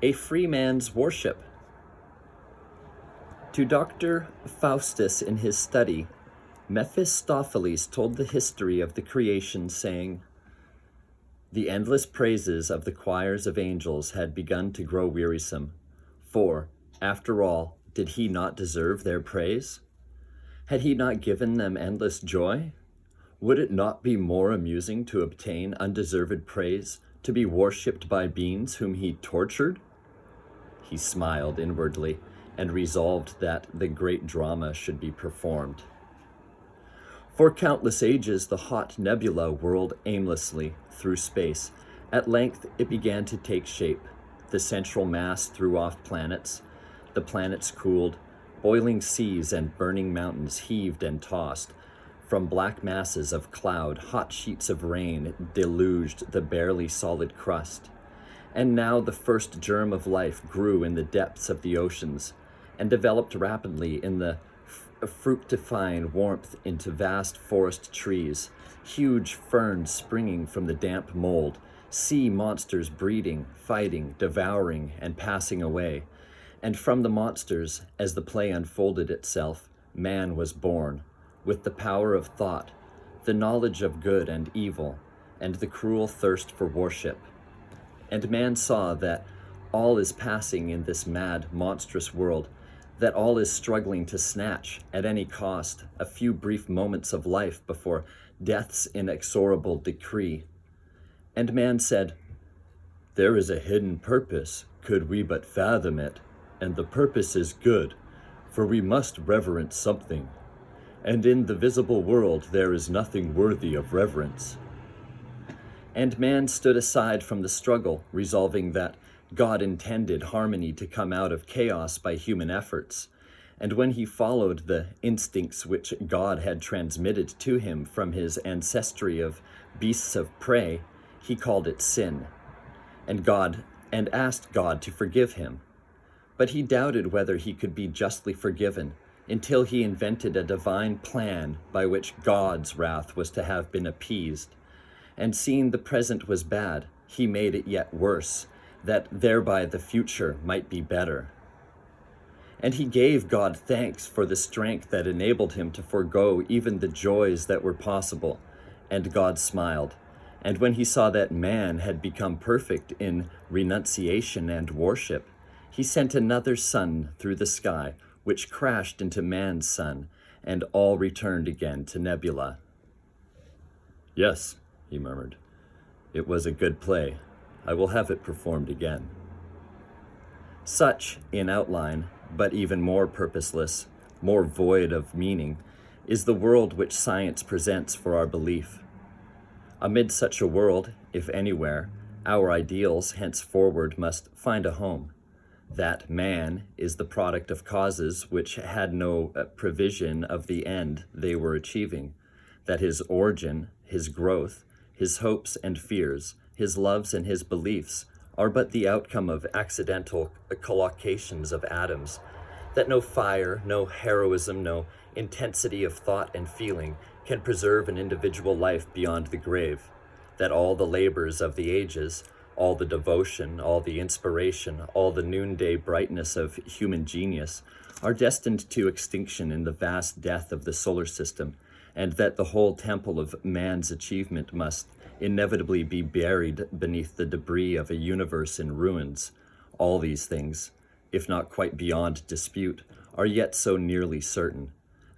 A free man's worship. To Dr. Faustus in his study, Mephistopheles told the history of the creation, saying, "The endless praises of the choirs of angels had begun to grow wearisome, for, after all, did he not deserve their praise? Had he not given them endless joy? Would it not be more amusing to obtain undeserved praise, to be worshipped by beings whom he tortured?" He smiled inwardly and resolved that the great drama should be performed. For countless ages, the hot nebula whirled aimlessly through space. At length, it began to take shape. The central mass threw off planets. The planets cooled. Boiling seas and burning mountains heaved and tossed. From black masses of cloud, hot sheets of rain deluged the barely solid crust. And now the first germ of life grew in the depths of the oceans and developed rapidly in the fructifying warmth into vast forest trees, huge ferns springing from the damp mold, sea monsters breeding, fighting, devouring, and passing away. And from the monsters, as the play unfolded itself, man was born, with the power of thought, the knowledge of good and evil, and the cruel thirst for worship. And man saw that all is passing in this mad, monstrous world, that all is struggling to snatch, at any cost, a few brief moments of life before death's inexorable decree. And man said, "There is a hidden purpose, could we but fathom it, and the purpose is good, for we must reverence something. And in the visible world there is nothing worthy of reverence." And man stood aside from the struggle, resolving that God intended harmony to come out of chaos by human efforts. And when he followed the instincts which God had transmitted to him from his ancestry of beasts of prey, he called it sin, and asked God to forgive him. But he doubted whether he could be justly forgiven until he invented a divine plan by which God's wrath was to have been appeased. And seeing the present was bad, he made it yet worse, that thereby the future might be better. And he gave God thanks for the strength that enabled him to forego even the joys that were possible, and God smiled. And when he saw that man had become perfect in renunciation and worship, he sent another sun through the sky, which crashed into man's sun, and all returned again to nebula. "Yes," he murmured, "it was a good play. I will have it performed again." Such, in outline, but even more purposeless, more void of meaning, is the world which science presents for our belief. Amid such a world, if anywhere, our ideals henceforward must find a home. That man is the product of causes which had no prevision of the end they were achieving, that his origin, his growth, his hopes and fears, his loves and his beliefs are but the outcome of accidental collocations of atoms, that no fire, no heroism, no intensity of thought and feeling can preserve an individual life beyond the grave, that all the labors of the ages, all the devotion, all the inspiration, all the noonday brightness of human genius are destined to extinction in the vast death of the solar system, and that the whole temple of man's achievement must inevitably be buried beneath the debris of a universe in ruins. All these things, if not quite beyond dispute, are yet so nearly certain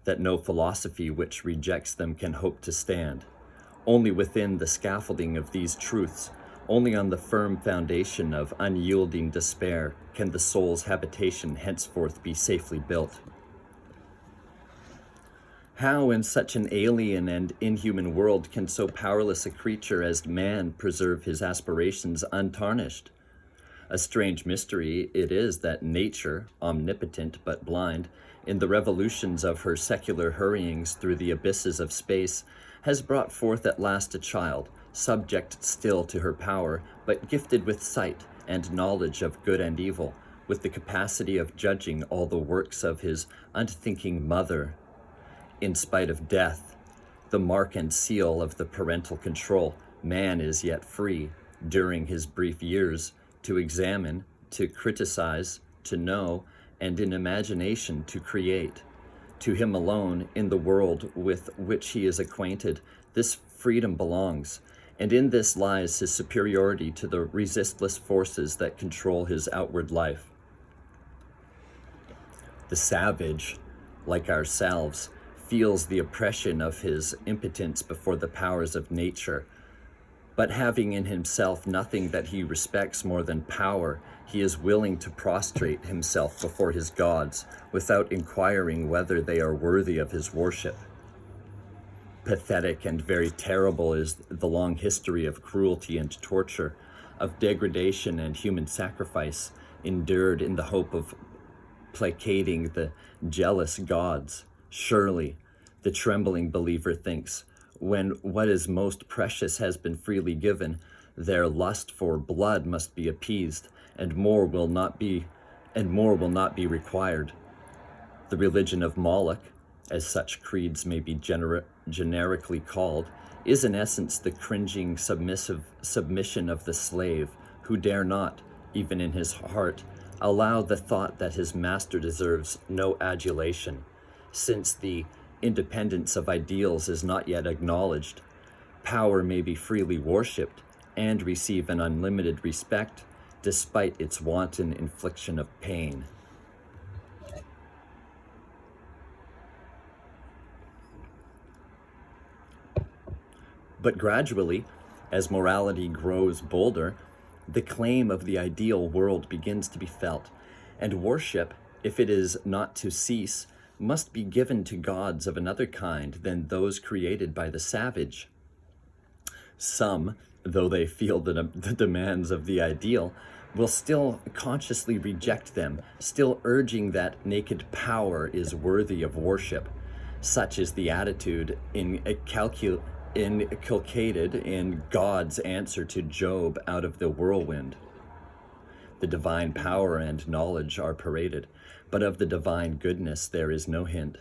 that no philosophy which rejects them can hope to stand. Only within the scaffolding of these truths, only on the firm foundation of unyielding despair, can the soul's habitation henceforth be safely built. How in such an alien and inhuman world can so powerless a creature as man preserve his aspirations untarnished? A strange mystery it is that nature, omnipotent but blind, in the revolutions of her secular hurryings through the abysses of space, has brought forth at last a child, subject still to her power, but gifted with sight and knowledge of good and evil, with the capacity of judging all the works of his unthinking mother. In spite of death, the mark and seal of the parental control, man is yet free, during his brief years, to examine, to criticize, to know, and in imagination to create. To him alone, in the world with which he is acquainted, this freedom belongs, and in this lies his superiority to the resistless forces that control his outward life. The savage, like ourselves, feels the oppression of his impotence before the powers of nature, but having in himself nothing that he respects more than power, he is willing to prostrate himself before his gods without inquiring whether they are worthy of his worship. Pathetic and very terrible is the long history of cruelty and torture, of degradation and human sacrifice, endured in the hope of placating the jealous gods. Surely, the trembling believer thinks, when what is most precious has been freely given, their lust for blood must be appeased, and more will not be required. The religion of Moloch, as such creeds may be generically called, is in essence the cringing submission of the slave, who dare not, even in his heart, allow the thought that his master deserves no adulation, since the independence of ideals is not yet acknowledged. Power may be freely worshipped and receive an unlimited respect, despite its wanton infliction of pain. But gradually, as morality grows bolder, the claim of the ideal world begins to be felt, and worship, if it is not to cease, must be given to gods of another kind than those created by the savage. Some, though they feel the demands of the ideal, will still consciously reject them, still urging that naked power is worthy of worship. Such is the attitude inculcated in God's answer to Job out of the whirlwind. The divine power and knowledge are paraded, but of the divine goodness there is no hint.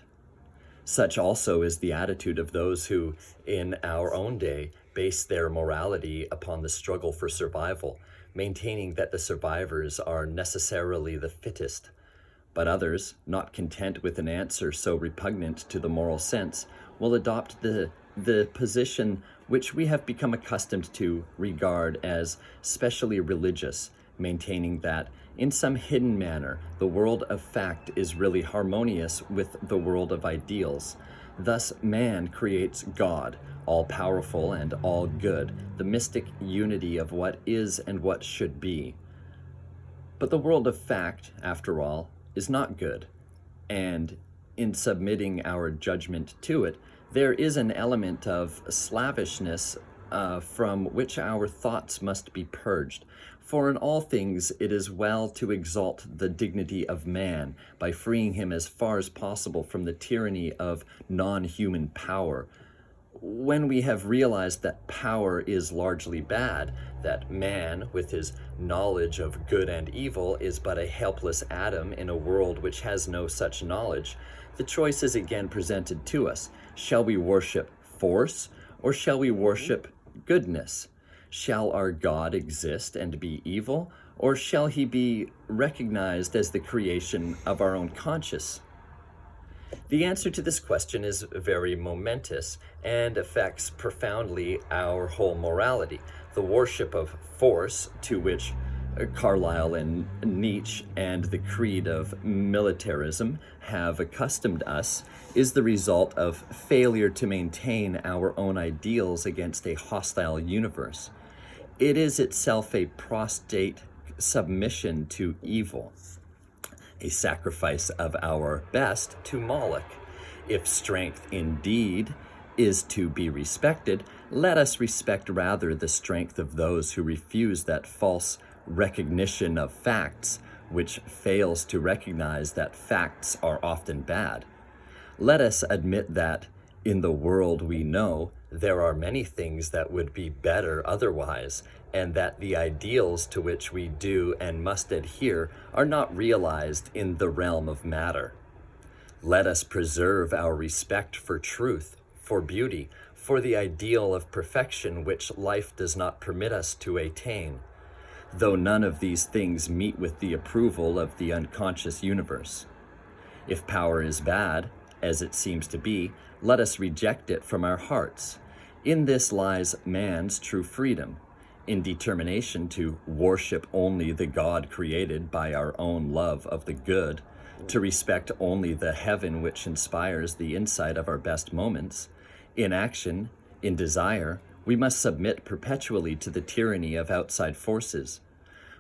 Such also is the attitude of those who, in our own day, base their morality upon the struggle for survival, maintaining that the survivors are necessarily the fittest. But others, not content with an answer so repugnant to the moral sense, will adopt the position which we have become accustomed to regard as specially religious, maintaining that, in some hidden manner, the world of fact is really harmonious with the world of ideals. Thus, man creates God, all-powerful and all-good, the mystic unity of what is and what should be. But the world of fact, after all, is not good, and in submitting our judgment to it, there is an element of slavishness from which our thoughts must be purged. For in all things it is well to exalt the dignity of man by freeing him as far as possible from the tyranny of non-human power. When we have realized that power is largely bad, that man, with his knowledge of good and evil, is but a helpless atom in a world which has no such knowledge, the choice is again presented to us. Shall we worship force, or shall we worship goodness? Shall our God exist and be evil, or shall he be recognized as the creation of our own conscience? The answer to this question is very momentous and affects profoundly our whole morality. The worship of force, to which Carlyle and Nietzsche and the creed of militarism have accustomed us, is the result of failure to maintain our own ideals against a hostile universe. It is itself a prostrate submission to evil, a sacrifice of our best to Moloch. If strength indeed is to be respected, let us respect rather the strength of those who refuse that false recognition of facts, which fails to recognize that facts are often bad. Let us admit that, in the world we know, there are many things that would be better otherwise, and that the ideals to which we do and must adhere are not realized in the realm of matter. Let us preserve our respect for truth, for beauty, for the ideal of perfection which life does not permit us to attain, though none of these things meet with the approval of the unconscious universe. If power is bad, as it seems to be, let us reject it from our hearts. In this lies man's true freedom, in determination to worship only the God created by our own love of the good, to respect only the heaven which inspires the insight of our best moments. In action, in desire, we must submit perpetually to the tyranny of outside forces.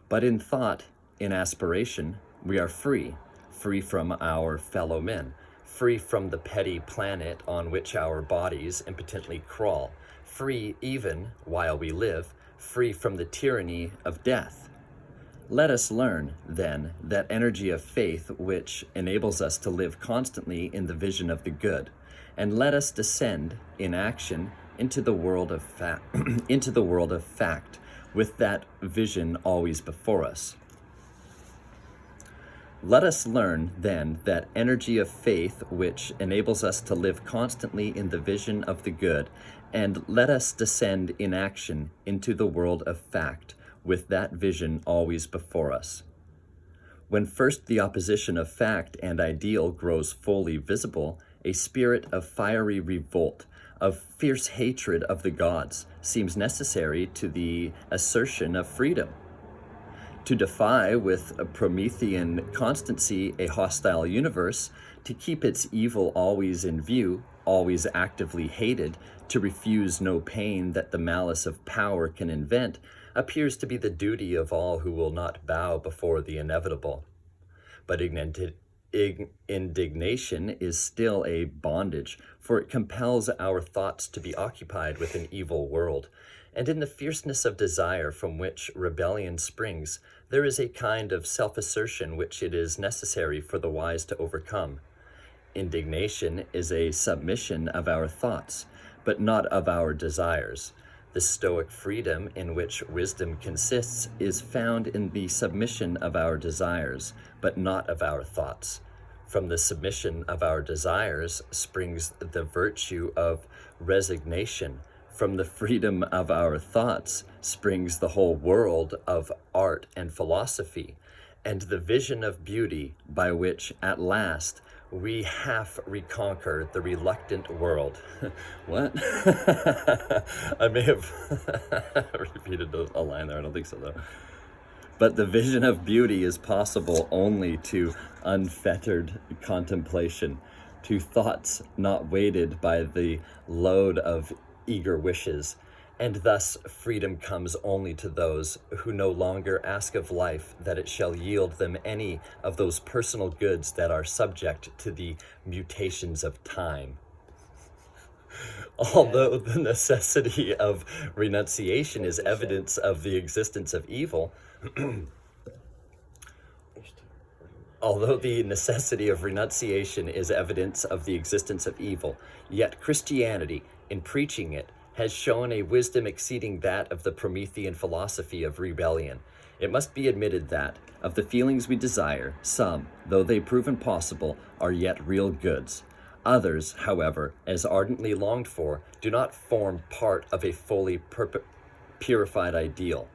But in thought, in aspiration, we are free, free from our fellow men, free from the petty planet on which our bodies impotently crawl, free even, while we live, free from the tyranny of death. Let us learn, then, that energy of faith which enables us to live constantly in the vision of the good, and let us descend in action into the world of fact, with that vision always before us. Let us learn, then, that energy of faith which enables us to live constantly in the vision of the good, and let us descend in action into the world of fact, with that vision always before us. When first the opposition of fact and ideal grows fully visible, a spirit of fiery revolt, of fierce hatred of the gods, seems necessary to the assertion of freedom. To defy with a Promethean constancy a hostile universe, to keep its evil always in view, always actively hated, to refuse no pain that the malice of power can invent, appears to be the duty of all who will not bow before the inevitable. But indignation is still a bondage, for it compels our thoughts to be occupied with an evil world. And in the fierceness of desire from which rebellion springs, there is a kind of self-assertion which it is necessary for the wise to overcome. Indignation is a submission of our thoughts, but not of our desires. The Stoic freedom in which wisdom consists is found in the submission of our desires, but not of our thoughts. From the submission of our desires springs the virtue of resignation. From the freedom of our thoughts springs the whole world of art and philosophy, and the vision of beauty by which, at last, we half reconquer the reluctant world. What? I may have repeated a line there. I don't think so, though. But the vision of beauty is possible only to unfettered contemplation, to thoughts not weighted by the load of eager wishes, and thus freedom comes only to those who no longer ask of life that it shall yield them any of those personal goods that are subject to the mutations of time. Although the necessity of renunciation is evidence of the existence of evil, although the necessity of renunciation is evidence of the existence of evil, yet Christianity, in preaching it, has shown a wisdom exceeding that of the Promethean philosophy of rebellion. It must be admitted that, of the feelings we desire, some, though they prove impossible, are yet real goods. Others, however, as ardently longed for, do not form part of a fully purified ideal.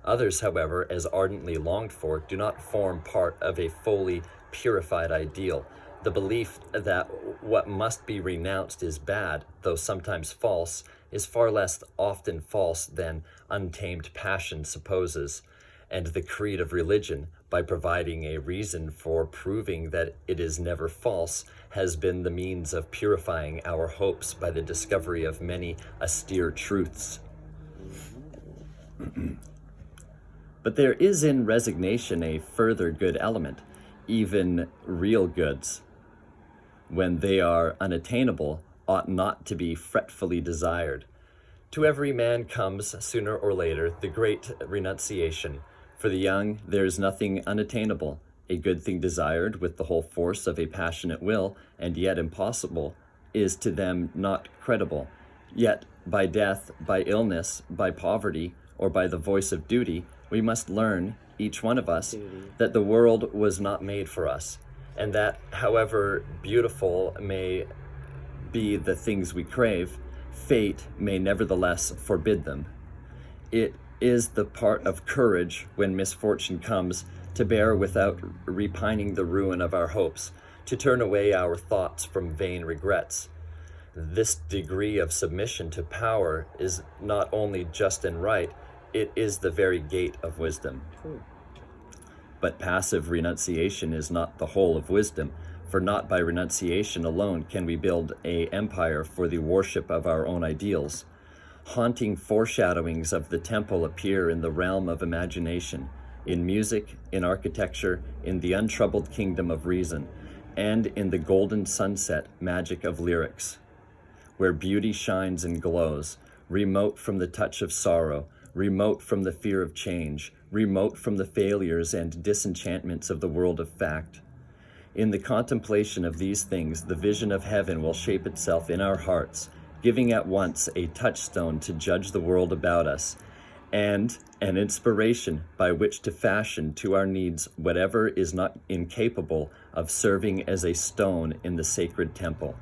Others, however, as ardently longed for, do not form part of a fully purified ideal. The belief that what must be renounced is bad, though sometimes false, is far less often false than untamed passion supposes. And the creed of religion, by providing a reason for proving that it is never false, has been the means of purifying our hopes by the discovery of many austere truths. But there is in resignation a further good element, even real goods, when they are unattainable, ought not to be fretfully desired. To every man comes, sooner or later, the great renunciation. For the young, there is nothing unattainable. A good thing desired with the whole force of a passionate will, and yet impossible, is to them not credible. Yet, by death, by illness, by poverty, or by the voice of duty, we must learn, each one of us, that the world was not made for us, and that, however beautiful may be the things we crave, fate may nevertheless forbid them. It is the part of courage when misfortune comes to bear without repining the ruin of our hopes, to turn away our thoughts from vain regrets. This degree of submission to power is not only just and right, it is the very gate of wisdom. But passive renunciation is not the whole of wisdom, for not by renunciation alone can we build an empire for the worship of our own ideals. Haunting foreshadowings of the temple appear in the realm of imagination, in music, in architecture, in the untroubled kingdom of reason, and in the golden sunset magic of lyrics, where beauty shines and glows, remote from the touch of sorrow, remote from the fear of change, remote from the failures and disenchantments of the world of fact. In the contemplation of these things, the vision of heaven will shape itself in our hearts, giving at once a touchstone to judge the world about us, and an inspiration by which to fashion to our needs whatever is not incapable of serving as a stone in the sacred temple.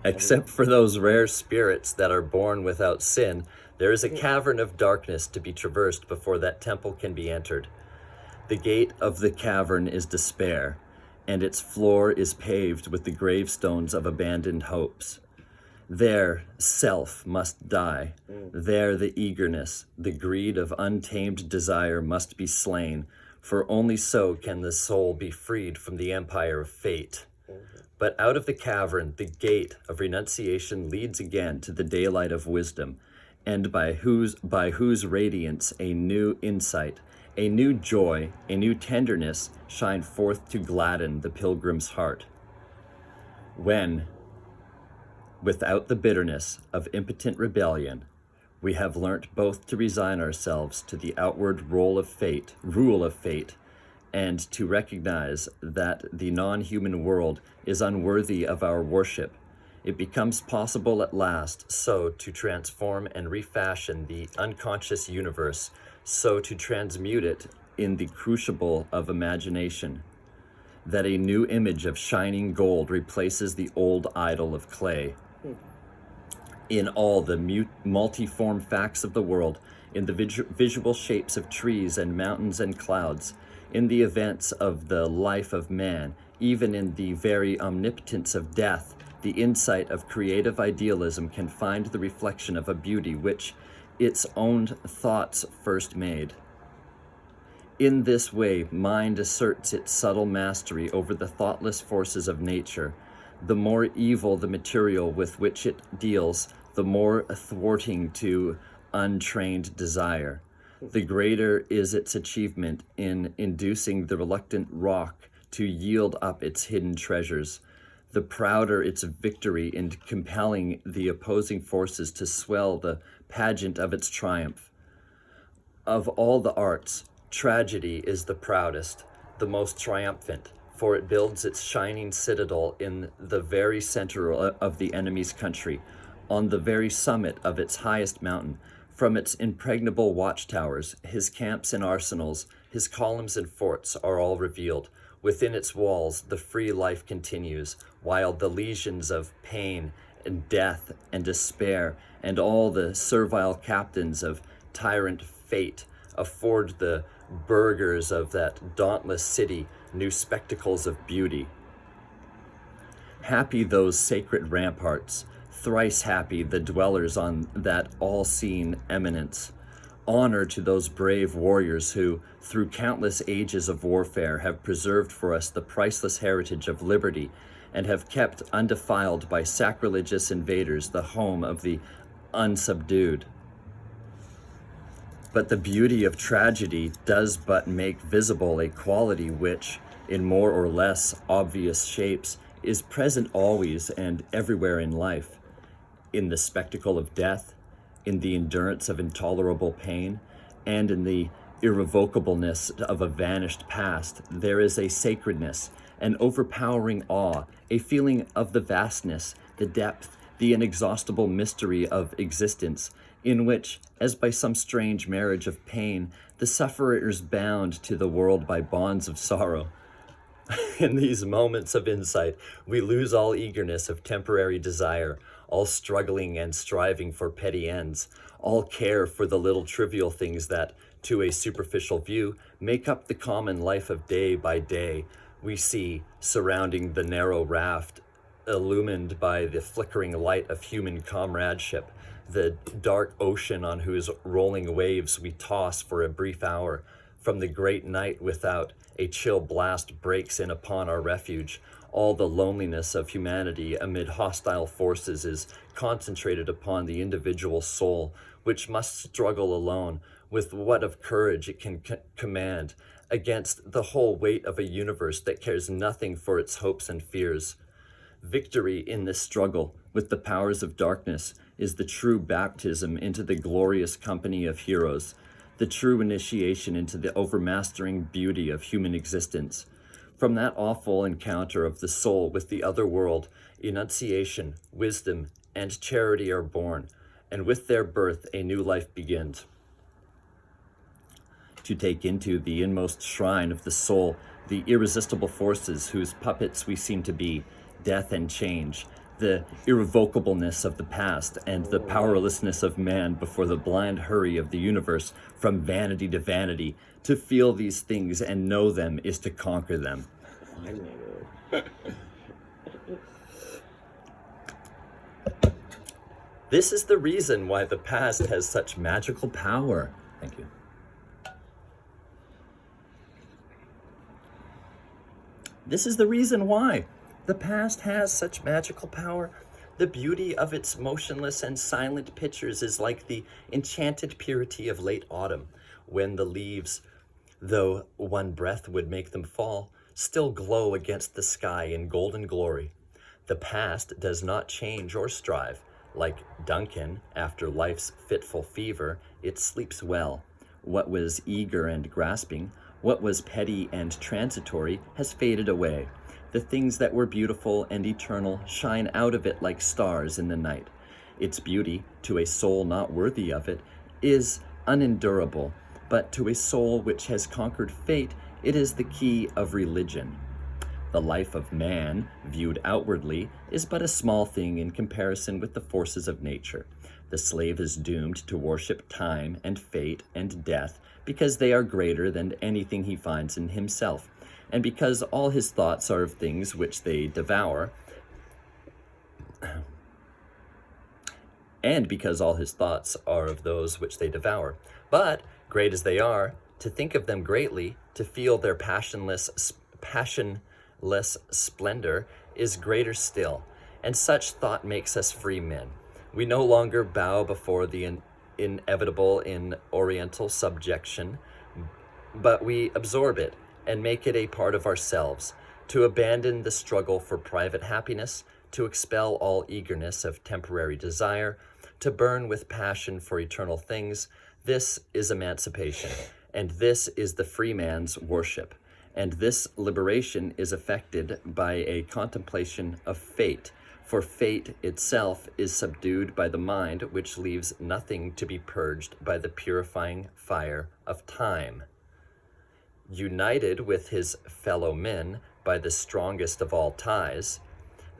Except for those rare spirits that are born without sin, there is a cavern of darkness to be traversed before that temple can be entered. The gate of the cavern is despair, and its floor is paved with the gravestones of abandoned hopes. There, self must die. There, the eagerness, the greed of untamed desire must be slain, for only so can the soul be freed from the empire of fate. But out of the cavern, the gate of renunciation leads again to the daylight of wisdom, and by whose radiance a new insight, a new joy, a new tenderness shine forth to gladden the pilgrim's heart. When, without the bitterness of impotent rebellion, we have learnt both to resign ourselves to the outward rule of fate, and to recognize that the non-human world is unworthy of our worship, it becomes possible at last so to transform and refashion the unconscious universe, so to transmute it in the crucible of imagination, that a new image of shining gold replaces the old idol of clay. In all the multiform facts of the world, in the visual shapes of trees and mountains and clouds, in the events of the life of man, even in the very omnipotence of death, the insight of creative idealism can find the reflection of a beauty which its own thoughts first made. In this way, mind asserts its subtle mastery over the thoughtless forces of nature. The more evil the material with which it deals, the more thwarting to untrained desire. The greater is its achievement in inducing the reluctant rock to yield up its hidden treasures, the prouder its victory in compelling the opposing forces to swell the pageant of its triumph. Of all the arts, tragedy is the proudest, the most triumphant, for it builds its shining citadel in the very center of the enemy's country, on the very summit of its highest mountain. From its impregnable watchtowers, his camps and arsenals, his columns and forts are all revealed. Within its walls, the free life continues, while the legions of pain and death and despair and all the servile captains of tyrant fate afford the burghers of that dauntless city new spectacles of beauty. Happy those sacred ramparts, thrice happy the dwellers on that all-seeing eminence. Honor to those brave warriors who, through countless ages of warfare, have preserved for us the priceless heritage of liberty and have kept undefiled by sacrilegious invaders the home of the unsubdued. But the beauty of tragedy does but make visible a quality which, in more or less obvious shapes, is present always and everywhere in life. In the spectacle of death, in the endurance of intolerable pain, and in the irrevocableness of a vanished past, there is a sacredness, an overpowering awe, a feeling of the vastness, the depth, the inexhaustible mystery of existence, in which, as by some strange marriage of pain, the sufferer is bound to the world by bonds of sorrow. In these moments of insight, we lose all eagerness of temporary desire, all struggling and striving for petty ends, all care for the little trivial things that, to a superficial view, make up the common life of day by day. We see surrounding the narrow raft, illumined by the flickering light of human comradeship, the dark ocean on whose rolling waves we toss for a brief hour. From the great night without, a chill blast breaks in upon our refuge. All the loneliness of humanity amid hostile forces is concentrated upon the individual soul, which must struggle alone with what of courage it can command against the whole weight of a universe that cares nothing for its hopes and fears. Victory in this struggle with the powers of darkness is the true baptism into the glorious company of heroes, the true initiation into the overmastering beauty of human existence. From that awful encounter of the soul with the other world, enunciation, wisdom, and charity are born, and with their birth a new life begins. To take into the inmost shrine of the soul the irresistible forces whose puppets we seem to be, death and change, the irrevocableness of the past, and the powerlessness of man before the blind hurry of the universe from vanity to vanity. To feel these things and know them is to conquer them. This is the reason why the past has such magical power. Thank you. This is the reason why the past has such magical power. The beauty of its motionless and silent pictures is like the enchanted purity of late autumn, when the leaves, though one breath would make them fall, still glow against the sky in golden glory. The past does not change or strive. Like Duncan, after life's fitful fever, it sleeps well. What was eager and grasping, what was petty and transitory, has faded away. The things that were beautiful and eternal shine out of it like stars in the night. Its beauty, to a soul not worthy of it, is unendurable, but to a soul which has conquered fate, it is the key of religion. The life of man, viewed outwardly, is but a small thing in comparison with the forces of nature. The slave is doomed to worship time and fate and death because they are greater than anything he finds in himself, and because all his thoughts are of things which they devour, and because all his thoughts are of those which they devour. But, great as they are, to think of them greatly, to feel their passionless splendor, is greater still, and such thought makes us free men. We no longer bow before the inevitable in oriental subjection, but we absorb it and make it a part of ourselves, to abandon the struggle for private happiness, to expel all eagerness of temporary desire, to burn with passion for eternal things. This is emancipation, and this is the free man's worship. And this liberation is effected by a contemplation of fate, for fate itself is subdued by the mind, which leaves nothing to be purged by the purifying fire of time. United with his fellow men by the strongest of all ties,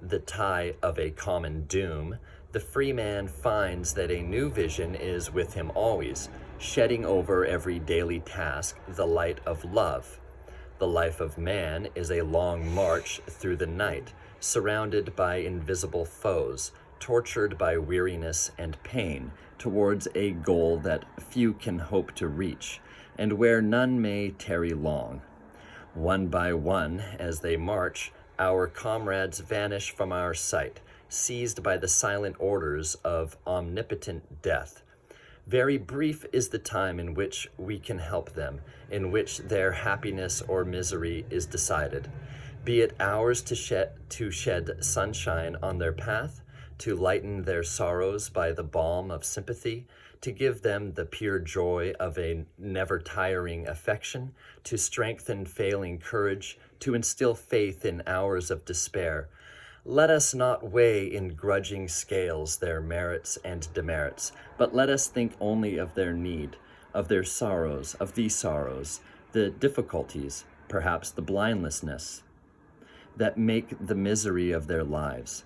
the tie of a common doom, the free man finds that a new vision is with him always, shedding over every daily task the light of love. The life of man is a long march through the night, surrounded by invisible foes, tortured by weariness and pain, towards a goal that few can hope to reach, and where none may tarry long. One by one, as they march, our comrades vanish from our sight, seized by the silent orders of omnipotent death. Very brief is the time in which we can help them, in which their happiness or misery is decided. Be it ours to shed sunshine on their path, to lighten their sorrows by the balm of sympathy, to give them the pure joy of a never-tiring affection, to strengthen failing courage, to instill faith in hours of despair. Let us not weigh in grudging scales their merits and demerits, but let us think only of their need, of their sorrows, of these sorrows, the difficulties, perhaps the blindlessness, that make the misery of their lives.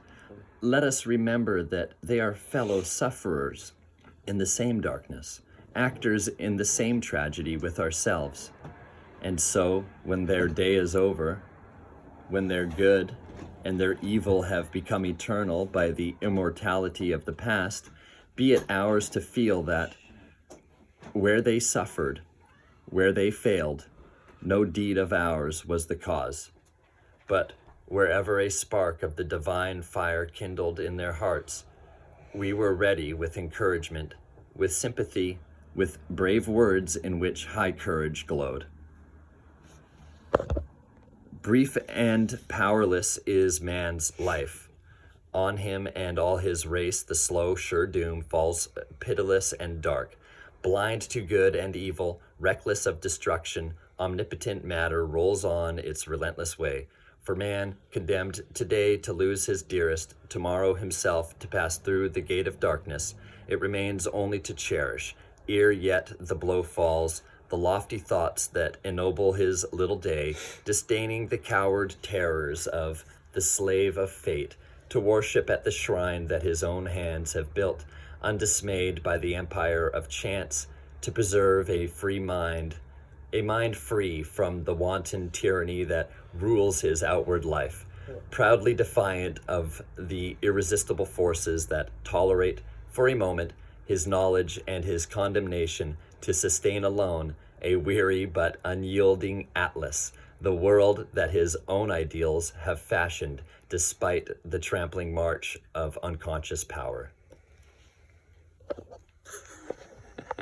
Let us remember that they are fellow sufferers in the same darkness, actors in the same tragedy with ourselves. And so, when their day is over, when their good and their evil have become eternal by the immortality of the past, be it ours to feel that where they suffered, where they failed, no deed of ours was the cause. But wherever a spark of the divine fire kindled in their hearts, we were ready with encouragement, with sympathy, with brave words in which high courage glowed. Brief and powerless is man's life. On him and all his race the slow, sure doom falls pitiless and dark. Blind to good and evil, reckless of destruction, omnipotent matter rolls on its relentless way. For man, condemned today to lose his dearest, tomorrow himself to pass through the gate of darkness, it remains only to cherish, ere yet the blow falls, the lofty thoughts that ennoble his little day, disdaining the coward terrors of the slave of fate, to worship at the shrine that his own hands have built, undismayed by the empire of chance, to preserve a free mind, a mind free from the wanton tyranny that rules his outward life, proudly defiant of the irresistible forces that tolerate, for a moment, his knowledge and his condemnation, to sustain alone a weary but unyielding Atlas, the world that his own ideals have fashioned despite the trampling march of unconscious power.